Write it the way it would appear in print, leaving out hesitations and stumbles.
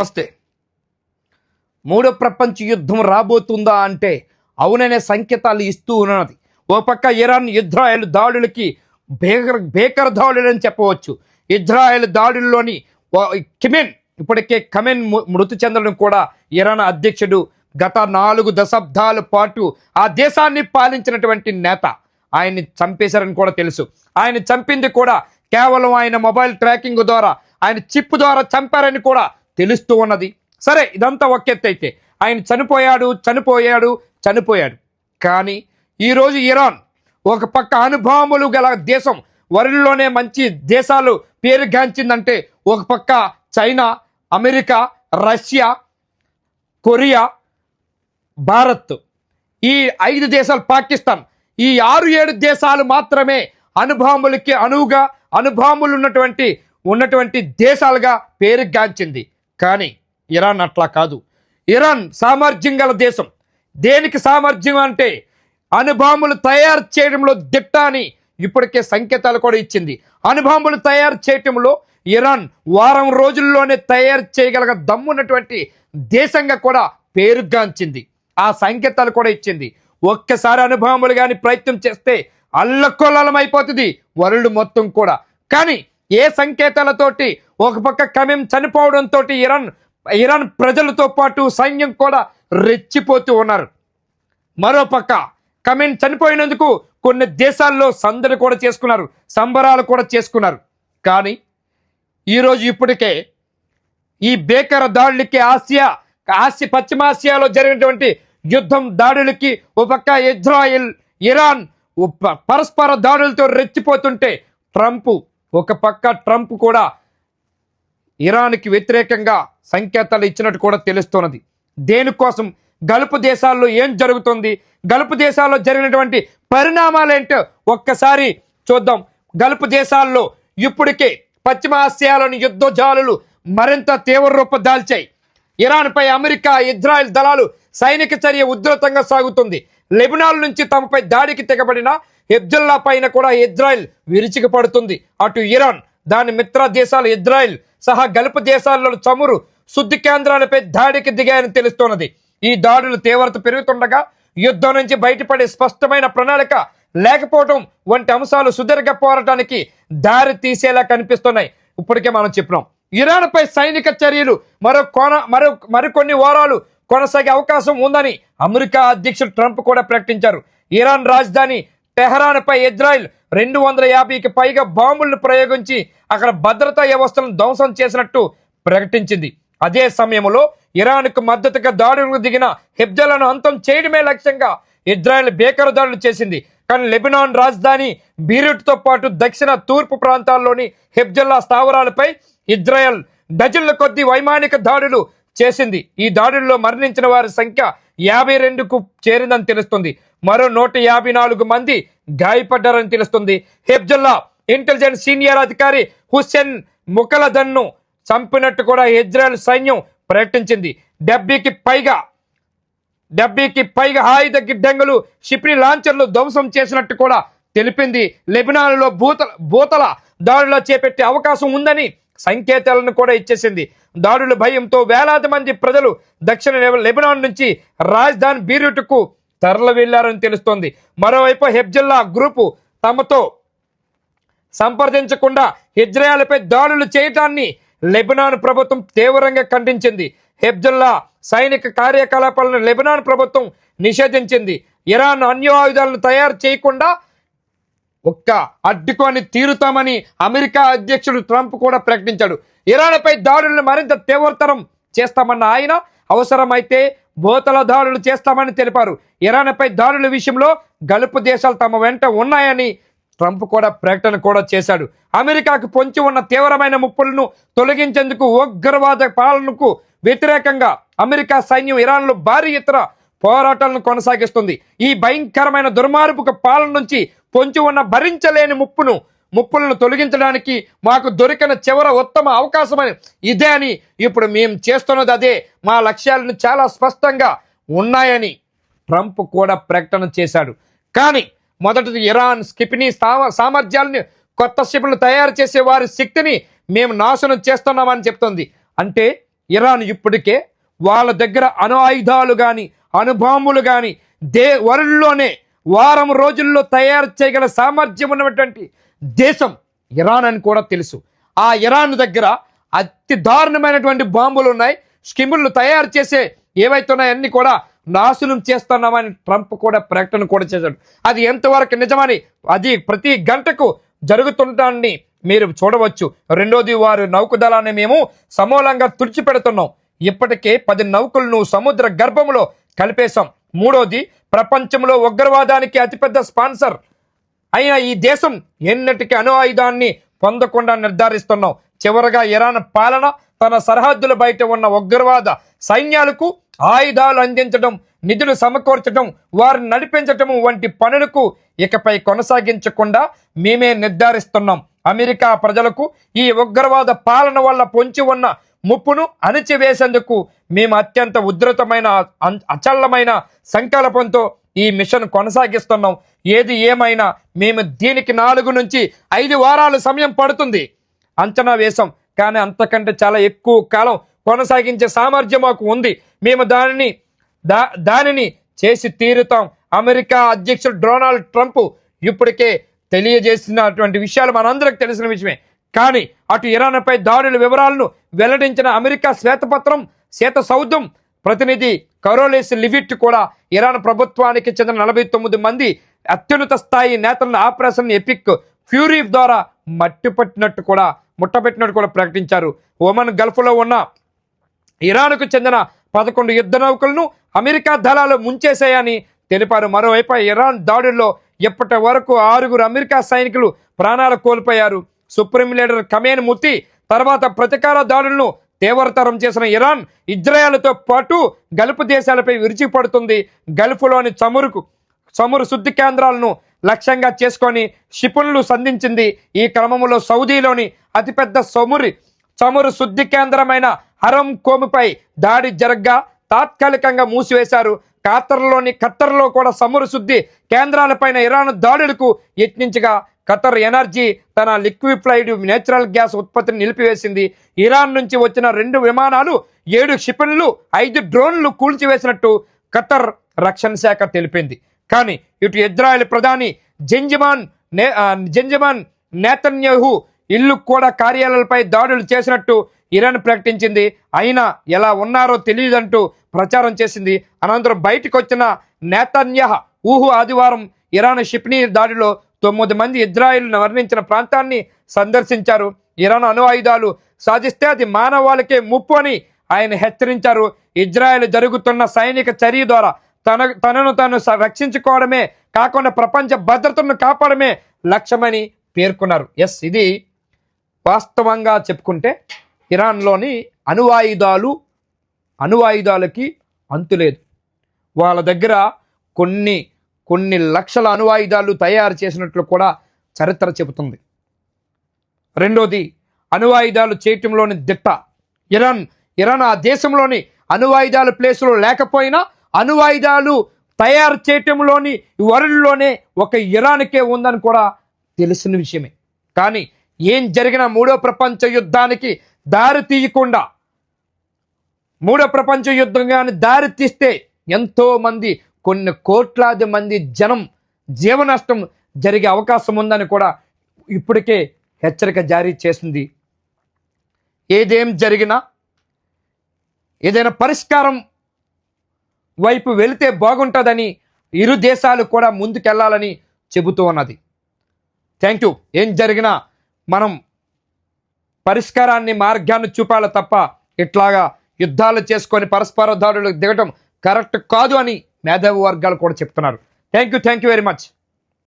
నమస్తే. మూడో ప్రపంచ యుద్ధం రాబోతుందా అంటే అవుననే సంకేతాలు ఇస్తూ ఉన్నది. ఓ పక్క ఇరాన్ ఇజ్రాయెల్ దాడులకి భీకర దాడులు అని చెప్పవచ్చు. ఇజ్రాయెల్ దాడుల్లోని ఇప్పటికే కమెన్ మృతి చెందడం కూడా ఇరాన్ అధ్యక్షుడు గత 4 దశాబ్దాల పాటు ఆ దేశాన్ని పాలించినటువంటి నేత. ఆయన్ని చంపేశారని కూడా తెలుసు. ఆయన చంపింది కూడా కేవలం ఆయన మొబైల్ ట్రాకింగ్ ద్వారా, ఆయన చిప్ ద్వారా చంపారని కూడా తెలుస్తూ ఉన్నది. సరే, ఇదంతా ఒకెత్తైతే ఆయన చనిపోయాడు. కానీ ఈరోజు ఇరాన్ ఒక పక్క అణుబాంబులు గల దేశం, వరల్డ్లోనే మంచి దేశాలు పేరుగాంచిందంటే ఒక పక్క China, America, Russia, Korea, Bharat, ఈ 5 దేశాలు, పాకిస్తాన్, ఈ 6-7 దేశాలు మాత్రమే అణుబాంబులకి అణుబాంబులు ఉన్నటువంటి దేశాలుగా పేరుగాంచింది. కానీ ఇరాన్ అట్లా కాదు. ఇరాన్ సామర్థ్యం గల దేశం. దేనికి సామర్థ్యం అంటే అణుబాంబులు తయారు చేయడంలో దిట్ట అని ఇప్పటికే సంకేతాలు కూడా ఇచ్చింది. అణుబాంబులు తయారు చేయటంలో ఇరాన్ వారం రోజుల్లోనే తయారు చేయగల దమ్మున్నటువంటి దేశంగా కూడా పేరుగాంచింది. ఆ సంకేతాలు కూడా ఇచ్చింది. ఒక్కసారి అణుబాంబులు కానీ ప్రయత్నం చేస్తే అల్లకొల్లలం అయిపోతుంది వరల్డ్ మొత్తం కూడా. కానీ ఏ సంకేతాలతోటి, ఒక పక్క కమీం చనిపోవడంతో ఇరాన్ ప్రజలతో పాటు సైన్యం కూడా రెచ్చిపోతూ ఉన్నారు. మరోపక్క కమీం చనిపోయినందుకు కొన్ని దేశాల్లో సందడి కూడా చేసుకున్నారు, సంబరాలు కూడా చేసుకున్నారు. కానీ ఈరోజు ఇప్పటికే ఈ భీకర దాడులకి పశ్చిమాసియాలో జరిగినటువంటి యుద్ధం దాడులకి ఒక పక్క ఇజ్రాయెల్, ఇరాన్ పరస్పర దాడులతో రెచ్చిపోతుంటే ఒక పక్క ట్రంప్ కూడా ఇరాన్కి వ్యతిరేకంగా సంకేతాలు ఇచ్చినట్టు కూడా తెలుస్తున్నది. దేనికోసం? గల్ఫ్ దేశాల్లో ఏం జరుగుతుంది, గల్ఫ్ దేశాల్లో జరిగినటువంటి పరిణామాలు ఏంటో ఒక్కసారి చూద్దాం. గల్ఫ్ దేశాల్లో ఇప్పటికే పశ్చిమ ఆసియాలోని యుద్ధ జాలులు మరింత తీవ్ర రూపం దాల్చాయి. ఇరాన్పై అమెరికా, ఇజ్రాయెల్ దళాలు సైనిక చర్య ఉధృతంగా సాగుతుంది. లెబనాన్ నుంచి తమపై దాడికి తెగబడిన హెజ్బొల్లా పైన కూడా ఇజ్రాయెల్ విరుచుకుపడుతుంది. అటు ఇరాన్, దాని మిత్ర దేశాలు ఇజ్రాయెల్ సహా గల్ఫ్ దేశాల్లో చమురు శుద్ధి కేంద్రాలపై దాడికి దిగాయని తెలుస్తున్నది. ఈ దాడులు తీవ్రత పెరుగుతుండగా యుద్ధం నుంచి బయటపడే స్పష్టమైన ప్రణాళిక లేకపోవడం వంటి అంశాలు సుదీర్ఘ పోరాటానికి దారి తీసేలా కనిపిస్తున్నాయి. ఇప్పటికే మనం చెప్పినాం, ఇరాన్పై సైనిక చర్యలు మరికొన్ని వారాలు కొనసాగే అవకాశం ఉందని అమెరికా అధ్యక్షుడు ట్రంప్ కూడా ప్రకటించారు. ఇరాన్ రాజధాని టెహరాన్పై ఇజ్రాయెల్ 250కి పైగా బాంబులను ప్రయోగించి అక్కడ భద్రతా వ్యవస్థలను ధ్వంసం చేసినట్టు ప్రకటించింది. అదే సమయంలో ఇరాన్కు మద్దతుగా దాడులకు దిగిన హెజ్బొల్లాను అంతం చేయడమే లక్ష్యంగా ఇజ్రాయెల్ భీకర దాడులు చేసింది. కానీ లెబనాన్ రాజధాని బీరూట్తో పాటు దక్షిణ తూర్పు ప్రాంతాల్లోని హెజ్బొల్లా స్థావరాలపై ఇజ్రాయెల్ డజన్ల కొద్ది వైమానిక దాడులు చేసింది. ఈ దాడుల్లో మరణించిన వారి సంఖ్య 52కు చేరిందని తెలుస్తుంది. మరో 154 మంది గాయపడ్డారని తెలుస్తుంది. హెజ్బొల్లా ఇంటెలిజెన్స్ సీనియర్ అధికారి హుస్సేన్ ముఖలదన్ను చంపినట్టు కూడా ఇజ్రాయెల్ సైన్యం ప్రకటించింది. 70కి పైగా ఆయుధ గిడ్డంగులు, క్షిపణి లాంచర్లు ధ్వంసం చేసినట్టు కూడా తెలిపింది. లెబనాన్లో భూతల దాడులు చేపట్టే అవకాశం ఉందని సంకేతాలను కూడా ఇచ్చేసింది. దాడుల భయంతో వేలాది మంది ప్రజలు దక్షిణ లెబనాన్ నుంచి రాజధాని బీరూట్కు తరలి వెళ్లారని తెలుస్తోంది. మరోవైపు హెజ్బొల్లా గ్రూపు తమతో సంప్రదించకుండా ఇజ్రాయెల్పై దాడులు చేయటాన్ని లెబనాన్ ప్రభుత్వం తీవ్రంగా ఖండించింది. హెజ్బొల్లా సైనిక కార్యకలాపాలను లెబనాన్ ప్రభుత్వం నిషేధించింది. ఇరాన్ అణ్వాయుధాలను తయారు చేయకుండా అడ్డుకొని తీరుతామని అమెరికా అధ్యక్షుడు ట్రంప్ కూడా ప్రకటించాడు. ఇరాన్పై దాడులను మరింత తీవ్రతరం చేస్తామన్న ఆయన అవసరమైతే భూతల దాడులు చేస్తామని తెలిపారు. ఇరాన్పై దాడుల విషయంలో గల్ఫ్ దేశాలు తమ వెంట ఉన్నాయని ట్రంప్ కూడా ప్రకటన కూడా చేశాడు. అమెరికాకు పొంచి ఉన్న తీవ్రమైన ముప్పులను తొలగించేందుకు ఉగ్రవాద పాలనకు వ్యతిరేకంగా అమెరికా సైన్యం ఇరాన్లో భారీ ఎత్తున పోరాటాలను కొనసాగిస్తుంది. ఈ భయంకరమైన దుర్మార్గపు పాలన నుంచి పొంచి ఉన్న భరించలేని ముప్పులను తొలగించడానికి మాకు దొరికిన చివరి ఉత్తమ అవకాశం ఇదే అని ఇప్పుడు మేము చేస్తున్నది అదే. మా లక్ష్యాలను చాలా స్పష్టంగా ఉన్నాయని ట్రంప్ కూడా ప్రకటన చేశాడు. కానీ మొదటిది ఇరాన్ క్షిపణి సామర్థ్యాలను, కొత్త క్షిపణులు తయారు చేసే వారి శక్తిని మేము నాశనం చేస్తున్నామని చెప్తుంది. అంటే ఇరాన్ ఇప్పటికే వాళ్ళ దగ్గర అణు ఆయుధాలు కానీ అణుబాంబులు కానీ వరల్డ్లోనే వారం రోజుల్లో తయారు చేయగల సామర్థ్యం ఉన్నటువంటి దేశం ఇరాన్ అని కూడా తెలుసు. ఆ ఇరాన్ దగ్గర అతి దారుణమైనటువంటి బాంబులు ఉన్నాయి. స్కిమ్లు తయారు చేసే ఏవైతే ఉన్నాయో అన్ని కూడా నాశనం చేస్తున్నామని ట్రంప్ కూడా ప్రకటన కూడా చేశాడు. అది ఎంతవరకు నిజమని అది ప్రతి గంటకు జరుగుతుంటాన్ని మీరు చూడవచ్చు. రెండోది, వారి నౌకదళాన్ని మేము సమూలంగా తుడిచిపెడుతున్నాం. ఇప్పటికే 10 నౌకలను సముద్ర గర్భంలో కలిపేశాం. మూడోది, ప్రపంచంలో ఉగ్రవాదానికి అతిపెద్ద స్పాన్సర్ అయిన ఈ దేశం ఎన్నటికీ అణు ఆయుధాన్ని పొందకుండా నిర్ధారిస్తున్నాం. చివరగా ఇరాన్ పాలన తన సరిహద్దుల బయట ఉన్న ఉగ్రవాద సైన్యాలకు ఆయుధాలు అందించడం, నిధులు సమకూర్చడం, వారిని నడిపించటం వంటి పనులకు ఇకపై కొనసాగించకుండా మేమే నిర్ధారిస్తున్నాం. అమెరికా ప్రజలకు ఈ ఉగ్రవాద పాలన వల్ల పొంచి ఉన్న ముప్పును అణిచివేసేందుకు మేము అత్యంత ఉధృతమైన అచలమైన సంకల్పంతో ఈ మిషన్ కొనసాగిస్తున్నాం. ఏది ఏమైనా మేము దీనికి 4 నుంచి 5 వారాలు సమయం పడుతుంది అంచనా వేశాం. కానీ అంతకంటే చాలా ఎక్కువ కాలం కొనసాగించే సామర్థ్యం మాకు ఉంది. మేము దానిని చేసి తీరుతాం. అమెరికా అధ్యక్షుడు డొనాల్డ్ ట్రంప్ ఇప్పటికే తెలియజేసినటువంటి విషయాలు మనందరికి తెలిసిన విషయమే. కానీ అటు ఇరాన్పై దాడుల వివరాలను వెల్లడించిన అమెరికా శ్వేత సౌధం ప్రతినిధి కరోలిస్ లివిట్ కూడా ఇరాన్ ప్రభుత్వానికి చెందిన 49 మంది అత్యున్నత స్థాయి నేతలను ఆపరేషన్ ఎపిక్ ఫ్యూరీ ద్వారా ముట్టపెట్టినట్టు కూడా ప్రకటించారు. ఒమన్ గల్ఫ్లో ఉన్న ఇరాన్కు చెందిన 11 యుద్ధ నౌకలను అమెరికా దళాలు ముంచేశాయని తెలిపారు. మరోవైపు ఇరాన్ దాడుల్లో ఇప్పటి వరకు 6 అమెరికా సైనికులు ప్రాణాలు కోల్పోయారు. సుప్రీం లీడర్ ఖమేనీ మృతి తర్వాత ప్రతీకార దాడులను తీవ్రతరం చేసిన ఇరాన్ ఇజ్రాయెల్తో పాటు గల్ఫ్ దేశాలపై విరుచిపడుతుంది. గల్ఫ్లోని చమురు శుద్ధి కేంద్రాలను లక్ష్యంగా చేసుకొని క్షిపణులు సంధించింది. ఈ క్రమంలో సౌదీలోని అతిపెద్ద చమురు శుద్ధి కేంద్రమైన హరం కోముపై దాడి జరగ్గా తాత్కాలికంగా మూసివేశారు. ఖత్తర్లో కూడా చమురు శుద్ధి కేంద్రాలపైన ఇరాన్ దాడులకు యత్నించగా ఖతర్ ఎనర్జీ తన లిక్విఫైడ్ నేచురల్ గ్యాస్ ఉత్పత్తిని నిలిపివేసింది. ఇరాన్ నుంచి వచ్చిన 2 విమానాలు, 7 క్షిపణులు, 5 డ్రోన్లు కూల్చివేసినట్టు ఖతర్ రక్షణ శాఖ తెలిపింది. కానీ ఇటు ఇజ్రాయెల్ ప్రధాని బెంజమిన్ నెతన్యాహు ఇల్లు కూడా కార్యాలయాలపై దాడులు చేసినట్టు ఇరాన్ ప్రకటించింది. అయినా ఎలా ఉన్నారో తెలియదంటూ ప్రచారం చేసింది. అనంతరం బయటకు వచ్చిన నెతన్యాహు ఆదివారం ఇరాన్ క్షిపణి దాడిలో 9 మంది ఇజ్రాయిల్ వర్ణించిన ప్రాంతాన్ని సందర్శించారు. ఇరాన్ అణు ఆయుధాలు సాధిస్తే అది మానవాళికే ముప్పు అని ఆయన హెచ్చరించారు. ఇజ్రాయెల్ జరుగుతున్న సైనిక చర్య ద్వారా తనను తాను రక్షించుకోవడమే కాకుండా ప్రపంచ భద్రతను కాపాడమే లక్ష్యమని పేర్కొన్నారు. ఇది వాస్తవంగా చెప్పుకుంటే ఇరాన్లోని అణు ఆయుధాలకి అంతులేదు. వాళ్ళ దగ్గర కొన్ని లక్షల అణు ఆయుధాలు తయారు చేసినట్లు కూడా చరిత్ర చెబుతుంది. రెండోది, అణు ఆయుధాలు చేయటంలోని దిట్ట ఇరాన్ ఆ దేశంలోని అణు ఆయుధాల ప్లేసులో లేకపోయినా అణు ఆయుధాలు తయారు చేయటంలోని వరల్డ్లోనే ఒక ఇరాన్కే ఉందని కూడా తెలిసిన విషయమే. కానీ ఏం జరిగినా 3వ ప్రపంచ యుద్ధానికి దారి తీయకుండా, 3వ ప్రపంచ యుద్ధంగాని దారి తీస్తే ఎంతో మంది, కొన్ని కోట్లాది మంది జనం జీవ నష్టం జరిగే అవకాశం ఉందని కూడా ఇప్పటికే హెచ్చరిక జారీ చేసింది. ఏదేం జరిగినా ఏదైనా పరిష్కారం వైపు వెళితే బాగుంటుందని ఇరు దేశాలు కూడా ముందుకెళ్లాలని చెబుతూ ఉన్నది. Thank you. ఏం జరిగినా మనం మార్గాన్ని చూపాలి తప్ప ఇట్లాగా యుద్ధాలు చేసుకొని పరస్పర దాడులకు దిగటం కరెక్ట్ కాదు అని మేధావి వర్గాలు కూడా చెప్తున్నారు. Thank you very much.